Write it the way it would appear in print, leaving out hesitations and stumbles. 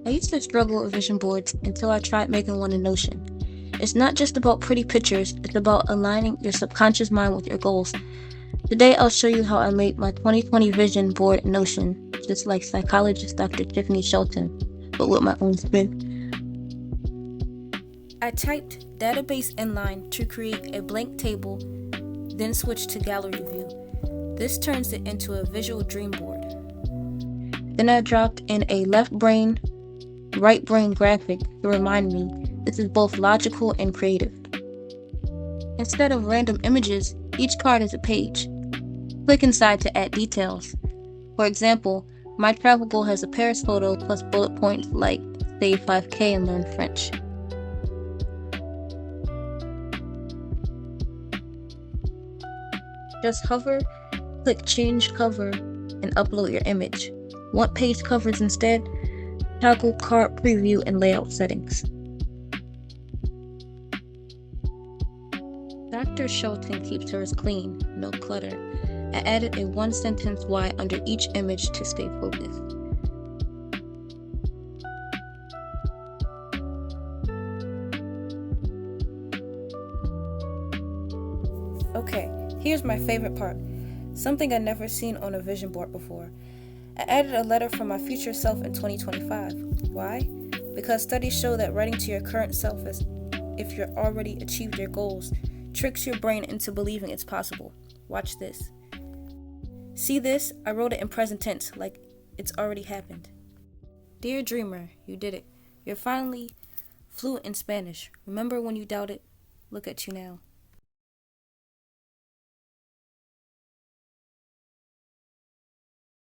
I used to struggle with vision boards until I tried making one in Notion. It's not just about pretty pictures, it's about aligning your subconscious mind with your goals. Today, I'll show you how I made my 2020 vision board in Notion, just like psychologist Dr. Tiffany Shelton, but with my own spin. I typed database inline to create a blank table, then switched to gallery view. This turns it into a visual dream board. Then I dropped in a left brain, right brain graphic to remind me this is both logical and creative. Instead of random images, each card is a page. Click inside to add details. For example, my travel goal has a Paris photo plus bullet points like save 5K and learn French. Just hover, click change cover, and upload your image. Want page covers instead? Toggle card preview and layout settings. Dr. Shelton keeps hers clean, no clutter. I added a one-sentence why under each image to stay focused. Okay, here's my favorite part. Something I'd never seen on a vision board before. I added a letter from my future self in 2025. Why? Because studies show that writing to your current self as if you're already achieved your goals tricks your brain into believing it's possible. Watch this. See this? I wrote it in present tense, like it's already happened. Dear dreamer, you did it. You're finally fluent in Spanish. Remember when you doubted? Look at you now.